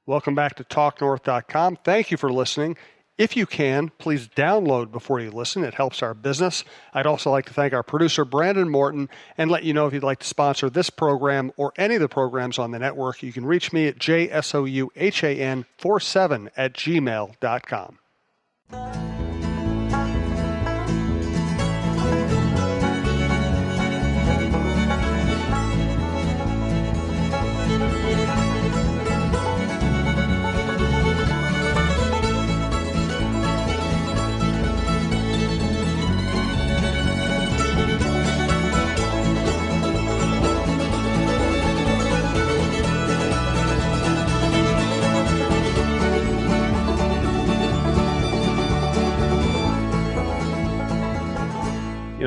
Welcome back to TalkNorth.com. Thank you for listening. If you can, please download before you listen. It helps our business. I'd also like to thank our producer, Brandon Morton, and let you know if you'd like to sponsor this program or any of the programs on the network, you can reach me at jsouhan47@gmail.com.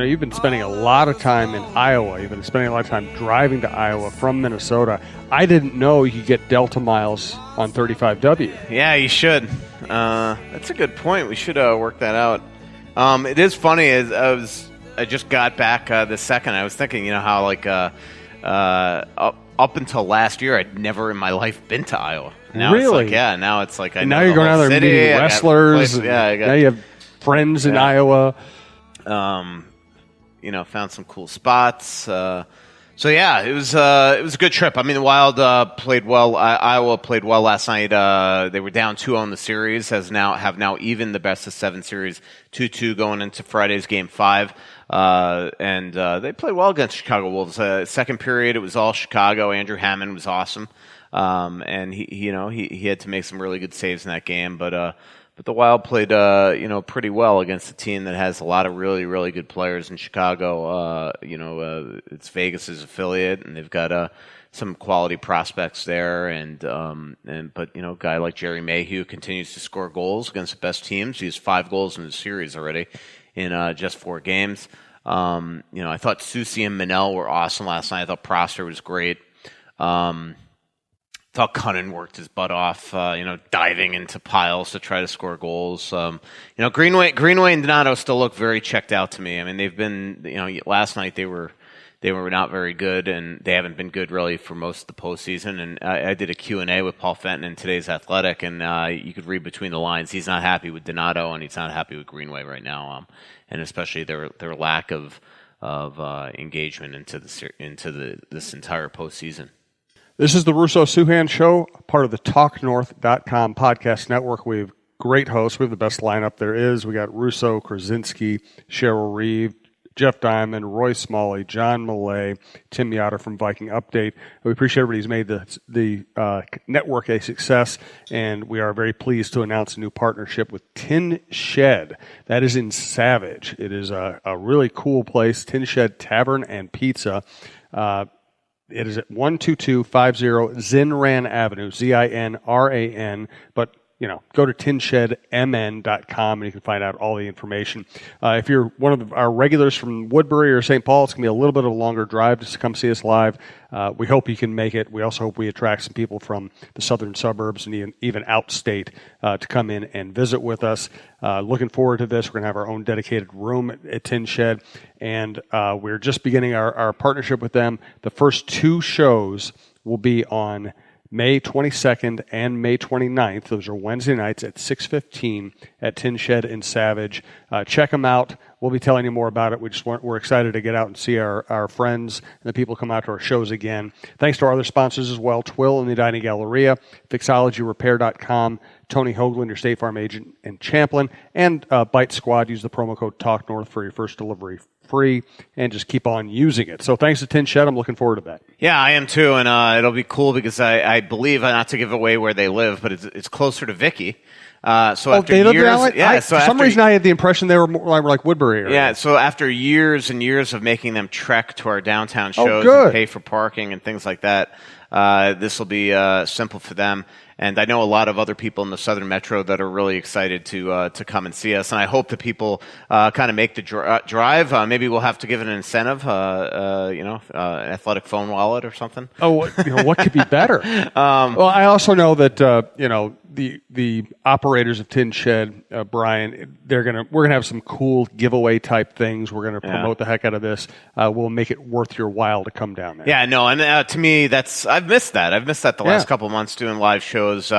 You've been spending a lot of time in Iowa. You've been spending a lot of time driving to Iowa from Minnesota. I didn't know you could get Delta miles on 35W. Yeah, you should. That's a good point. We should work that out. It is funny. I just got back this second. I was thinking, how up until last year, I'd never in my life been to Iowa. Now really? It's like, now it's like I know now you're the going out there city, meeting wrestlers. Now you have friends in Iowa. Found some cool spots. It was a good trip. I mean, the Wild played well. Iowa played well last night. They were down 2-0 in the series. Have now even the best of 7 series, 2-2 going into Friday's game 5. And they played well against Chicago Wolves. Second period, it was all Chicago. Andrew Hammond was awesome, and he had to make some really good saves in that game, but the Wild played, pretty well against a team that has a lot of really, really good players in Chicago. It's Vegas's affiliate, and they've got some quality prospects there. But a guy like Jerry Mayhew continues to score goals against the best teams. He has 5 goals in the series already in just 4 games. I thought Soucy and Manel were awesome last night. I thought Prosser was great. Thought Cunnin worked his butt off, diving into piles to try to score goals. Greenway and Donato still look very checked out to me. I mean, they've been, last night they were not very good, and they haven't been good really for most of the postseason. And I did a Q&A with Paul Fenton in today's Athletic, and you could read between the lines. He's not happy with Donato, and he's not happy with Greenway right now, and especially their lack of engagement into this entire postseason. This is the Russo-Souhan Show, part of the TalkNorth.com podcast network. We have great hosts. We have the best lineup there is. We got Russo, Krasinski, Cheryl Reeve, Jeff Diamond, Roy Smalley, John Millay, Tim Yoder from Viking Update. We appreciate everybody who's made the network a success, and we are very pleased to announce a new partnership with Tin Shed. That is in Savage. It is a really cool place, Tin Shed Tavern and Pizza. It is at 12250 Zinran Avenue, Zinran, but go to tinshedmn.com and you can find out all the information. If you're one of our regulars from Woodbury or St. Paul, it's going to be a little bit of a longer drive just to come see us live. We hope you can make it. We also hope we attract some people from the southern suburbs and even outstate to come in and visit with us. Looking forward to this. We're going to have our own dedicated room at Tin Shed, and we're just beginning our partnership with them. The first 2 shows will be on May 22nd and May 29th. Those are Wednesday nights at 6:15 at Tin Shed in Savage. Check them out. We'll be telling you more about it. We're excited to get out and see our friends and the people come out to our shows again. Thanks to our other sponsors as well, Twill and the Dining Galleria, FixologyRepair.com, Tony Hoagland, your State Farm agent in Champlin, and Bite Squad. Use the promo code TalkNorth for your first delivery free, and just keep on using it. So thanks to Tin Shed. I'm looking forward to that. Yeah, I am too, and it'll be cool because I believe, not to give away where they live, but it's closer to Vicky. After years, for some reason I had the impression they were more like Woodbury area. Yeah, so after years and years of making them trek to our downtown shows and pay for parking and things like that, this will be simple for them. And I know a lot of other people in the Southern Metro that are really excited to come and see us. And I hope that people kind of make the drive. Maybe we'll have to give it an incentive, an athletic phone wallet or something. Oh, what could be better? Well, I also know that the operators of Tin Shed, Brian, we're gonna have some cool giveaway type things. We're gonna promote the heck out of this. We'll make it worth your while to come down there. Yeah, no, and to me, I've missed that. I've missed that the last couple of months doing live shows.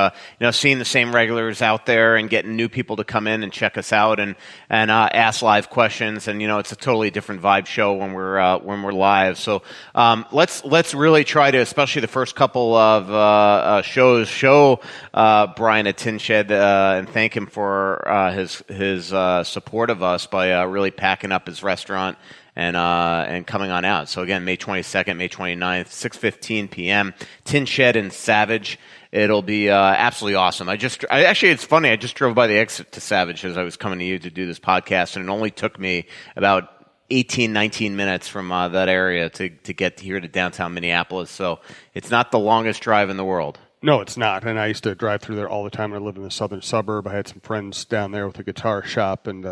Seeing the same regulars out there and getting new people to come in and check us out and ask live questions. And it's a totally different vibe show when we're live. So let's really try to, especially the first couple of shows, show Brian at Tin Shed and thank him for his support of us by really packing up his restaurant and coming on out. So again, May 22nd, May 29th, 6:15 p.m. Tin Shed in Savage. It'll be absolutely awesome. Actually, it's funny. I just drove by the exit to Savage as I was coming to you to do this podcast, and it only took me about 18, 19 minutes from that area to get here to downtown Minneapolis. So it's not the longest drive in the world. No, it's not. And I used to drive through there all the time. I lived in the southern suburb. I had some friends down there with a guitar shop, and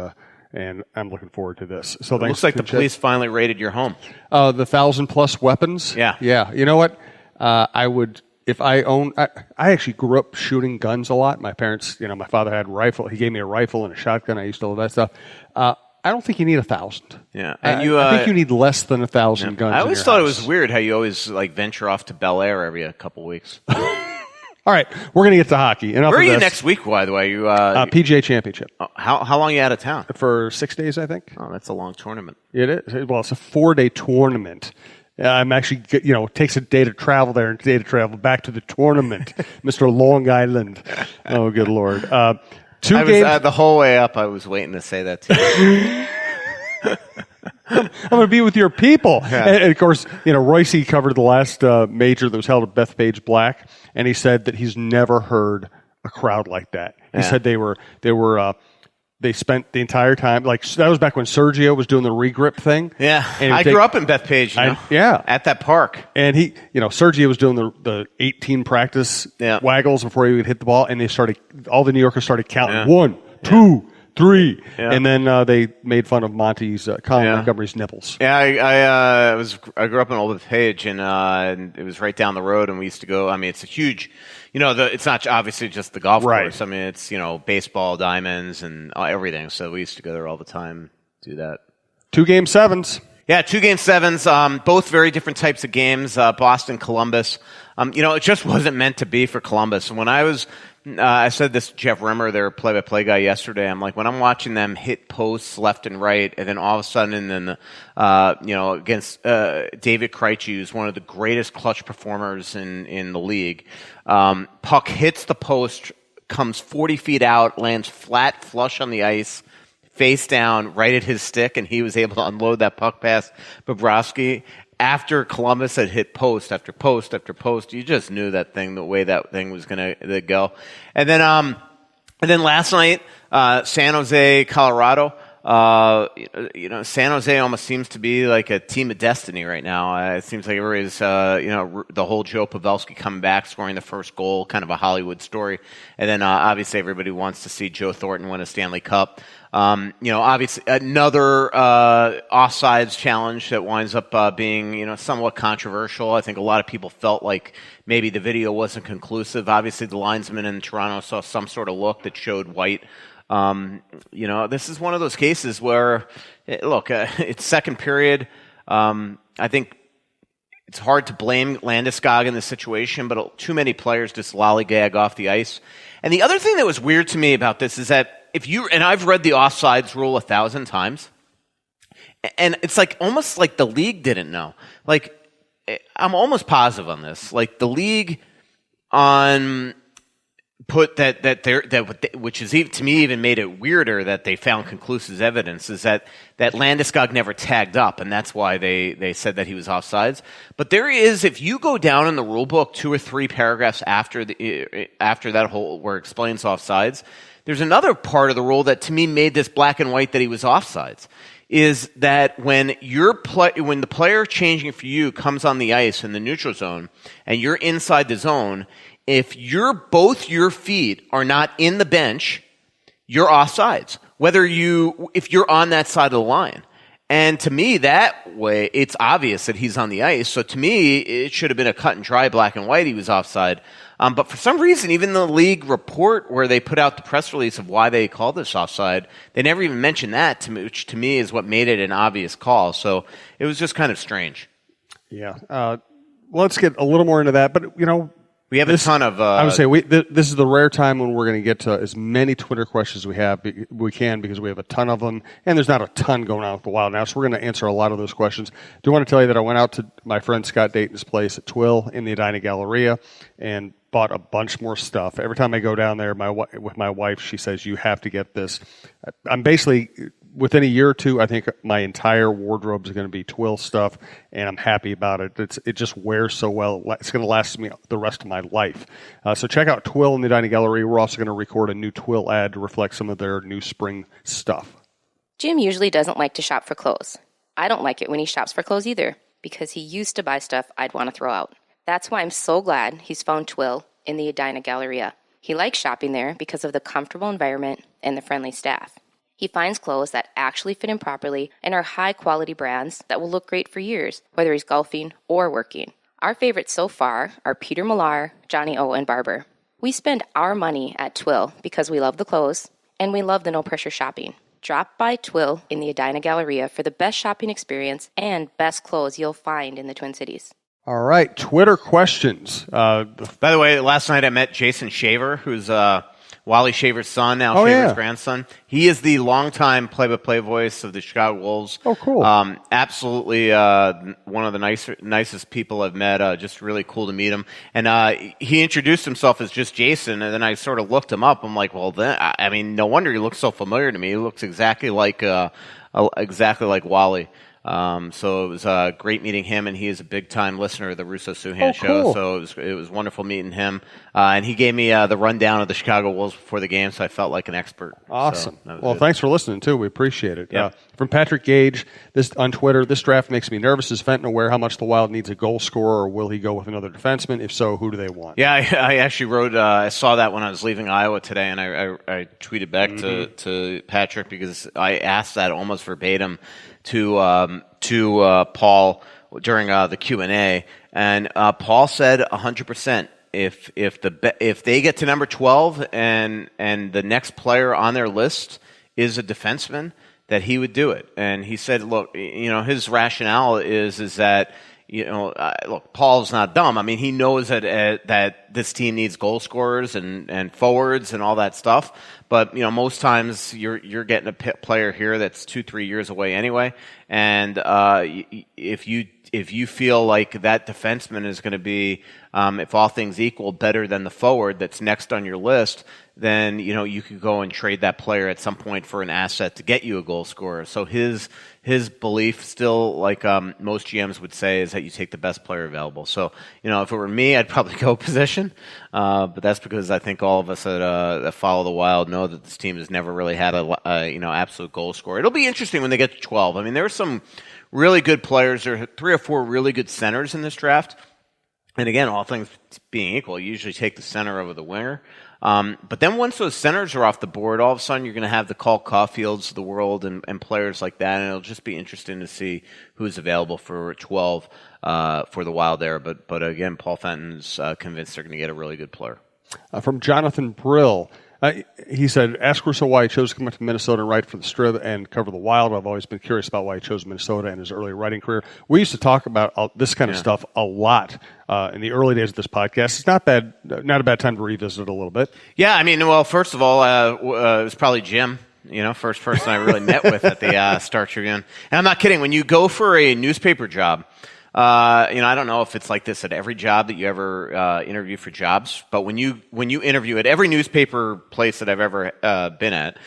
I'm looking forward to this. So it looks like the police finally raided your home. The 1,000+ weapons. Yeah. You know what? I would. If I actually grew up shooting guns a lot. My parents, my father had a rifle. He gave me a rifle and a shotgun. I used to love that stuff. I don't think you need 1,000. Yeah, and I think you need less than 1,000 guns. I always thought it was weird how you always venture off to Bel Air every couple weeks. All right, we're going to get to hockey. Where are you next week, by the way? You PGA Championship. How long are you out of town? For 6 days, I think. Oh, that's a long tournament. It is. Well, it's a 4-day tournament. I'm actually, it takes a day to travel there and a day to travel back to the tournament, Mr. Long Island. Oh, good Lord. 2 games. The whole way up, I was waiting to say that to you. I'm going to be with your people. Yeah. And of course, Royce covered the last major that was held at Bethpage Black, and he said that he's never heard a crowd like that. He said they spent the entire time, that was back when Sergio was doing the regrip thing. Yeah, I grew up in Bethpage, at that park. And Sergio was doing the 18 practice waggles before he would hit the ball, and all the New Yorkers started counting. 1, 2, 3, and then they made fun of Colin Montgomery's nipples. Yeah, I grew up in Old Bethpage, and it was right down the road, and we used to go. I mean, it's a huge, it's not obviously just the golf course. I mean, it's baseball diamonds and everything. So we used to go there all the time, do that. 2 Game 7s. Yeah, 2 Game 7s. Both very different types of games. Boston, Columbus. It just wasn't meant to be for Columbus. And when I said this to Jeff Rimmer, their play-by-play guy, yesterday. I'm like, when I'm watching them hit posts left and right, and then all of a sudden, against David Krejci, who's one of the greatest clutch performers in the league, puck hits the post, comes 40 feet out, lands flat, flush on the ice, face down, right at his stick, and he was able to unload that puck past Bobrovsky. After Columbus had hit post after post after post, you just knew the way that thing was going to go. And then last night, San Jose, Colorado. San Jose almost seems to be like a team of destiny right now. It seems like everybody's, the whole Joe Pavelski coming back, scoring the first goal, kind of a Hollywood story. And then obviously everybody wants to see Joe Thornton win a Stanley Cup. Obviously another offsides challenge that winds up being, somewhat controversial. I think a lot of people felt like maybe the video wasn't conclusive. Obviously, the linesman in Toronto saw some sort of look that showed white. This is one of those cases where, it's second period. I think it's hard to blame Landeskog in this situation, but too many players just lollygag off the ice. And the other thing that was weird to me about this is that and I've read the offsides rule 1,000 times, and it's almost like the league didn't know. I'm almost positive on this. The league put which is even, to me, even made it weirder that they found conclusive evidence is that Landeskog never tagged up, and that's why they said that he was offsides. But there is, if you go down in the rule book 2 or 3 paragraphs after that whole where it explains offsides, there's another part of the rule that to me made this black and white that he was offsides. Is that when the player changing for you comes on the ice in the neutral zone and you're inside the zone, if both your feet are not in the bench, you're offsides. If you're on that side of the line. And to me, that way, it's obvious that he's on the ice. So to me, it should have been a cut and dry black and white he was offside. But for some reason, even the league report where they put out the press release of why they called this offside, they never even mentioned that, which to me is what made it an obvious call. So it was just kind of strange. Yeah. Let's get a little more into that. But, we have a ton of. I would say this is the rare time when we're going to get to as many Twitter questions we can because we have a ton of them, and there's not a ton going on with the Wild now, so we're going to answer a lot of those questions. I do want to tell you that I went out to my friend Scott Dayton's place at Twill in the Edina Galleria and bought a bunch more stuff. Every time I go down there with my wife, she says, you have to get this. I'm basically, within a year or two, I think my entire wardrobe is going to be Twill stuff, and I'm happy about it. It just wears so well. It's going to last me the rest of my life. So check out Twill in the Dining Gallery. We're also going to record a new Twill ad to reflect some of their new spring stuff. Jim usually doesn't like to shop for clothes. I don't like it when he shops for clothes either, because he used to buy stuff I'd want to throw out. That's why I'm so glad he's found Twill in the Edina Galleria. He likes shopping there because of the comfortable environment and the friendly staff. He finds clothes that actually fit him properly and are high-quality brands that will look great for years, whether he's golfing or working. Our favorites so far are Peter Millar, Johnny O, and Barber. We spend our money at Twill because we love the clothes and we love the no-pressure shopping. Drop by Twill in the Edina Galleria for the best shopping experience and best clothes you'll find in the Twin Cities. All right, Twitter questions. By the way, last night I met Jason Shaver, who's Wally Shaver's son, now Shaver's grandson. He is the longtime play-by-play voice of the Chicago Wolves. Oh, cool. Absolutely one of the nicest people I've met. Just really cool to meet him. And he introduced himself as just Jason, and then I sort of looked him up. I'm like, well, no wonder he looks so familiar to me. He looks exactly like Wally. So it was great meeting him, and he is a big-time listener of the Russo-Souhan Show. Cool. So it was wonderful meeting him, and he gave me the rundown of the Chicago Wolves before the game, so I felt like an expert. Awesome. So well, thanks for listening too. We appreciate it. Yep. From Patrick Gage, this on Twitter, this draft makes me nervous. Is Fenton aware how much the Wild needs a goal scorer, or will he go with another defenseman? If so, who do they want? Yeah, I actually wrote. I saw that when I was leaving Iowa today, and I tweeted back to Patrick because I asked that almost verbatim to Paul during the Q&A, and Paul said 100%. If they get to number 12 and the next player on their list is a defenseman, that he would do it. And he said, look, his rationale is that look, Paul's not dumb. I mean, he knows that this team needs goal scorers and forwards and all that stuff. But most times you're getting a player here that's 2-3 years away anyway. And if you feel like that defenseman is going to be, if all things equal, better than the forward that's next on your list, then you could go and trade that player at some point for an asset to get you a goal scorer. So his belief still, like most GMs would say, is that you take the best player available. So if it were me, I'd probably go position, but that's because I think all of us that follow the Wild know that this team has never really had a absolute goal scorer. It'll be interesting when they get to 12. I mean, there are some really good players. There are 3 or 4 really good centers in this draft. And again, all things being equal, you usually take the center over the winger. But then once those centers are off the board, all of a sudden you're going to have the Cole Caulfields of the world and players like that, and it'll just be interesting to see who's available for 12 for the Wild there. But again, Paul Fenton's convinced they're going to get a really good player. From Jonathan Brill. He said, ask Russo why he chose to come up to Minnesota and write for the Strib and cover the Wild. I've always been curious about why he chose Minnesota and his early writing career. We used to talk about this kind of stuff a lot in the early days of this podcast. It's not a bad time to revisit it a little bit. Yeah, I mean, well, first of all, it was probably Jim. First person I really met with at the Star Tribune. And I'm not kidding. When you go for a newspaper job, I don't know if it's like this at every job that you ever interview for jobs, but when you interview at every newspaper place that I've ever been at,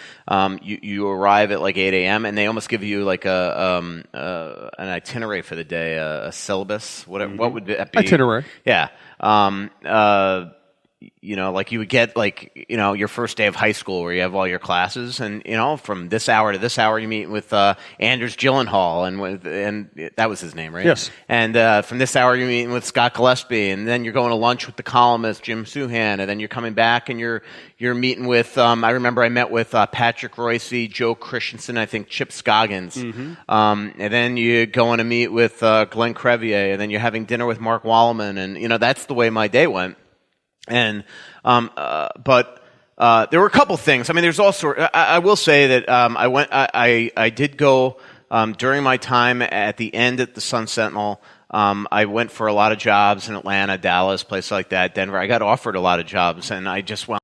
you arrive at like 8 a.m. and they almost give you like an itinerary for the day, a syllabus. What would that be? Itinerary. Yeah. Like you would get your first day of high school where you have all your classes, and from this hour to this hour you meet with Anders Gyllenhaal, and that was his name, right? Yes. And from this hour you're meeting with Scott Gillespie, and then you're going to lunch with the columnist Jim Souhan, and then you're coming back and you're meeting with I remember I met with Patrick Royce, Joe Christensen, I think Chip Scoggins, and then you're going to meet with Glenn Crevier, and then you're having dinner with Mark Walleman, and that's the way my day went. And but there were a couple things. I mean, there's also I will say that I did go during my time at the end at the Sun Sentinel. I went for a lot of jobs in Atlanta, Dallas, places like that, Denver. I got offered a lot of jobs, and I just went.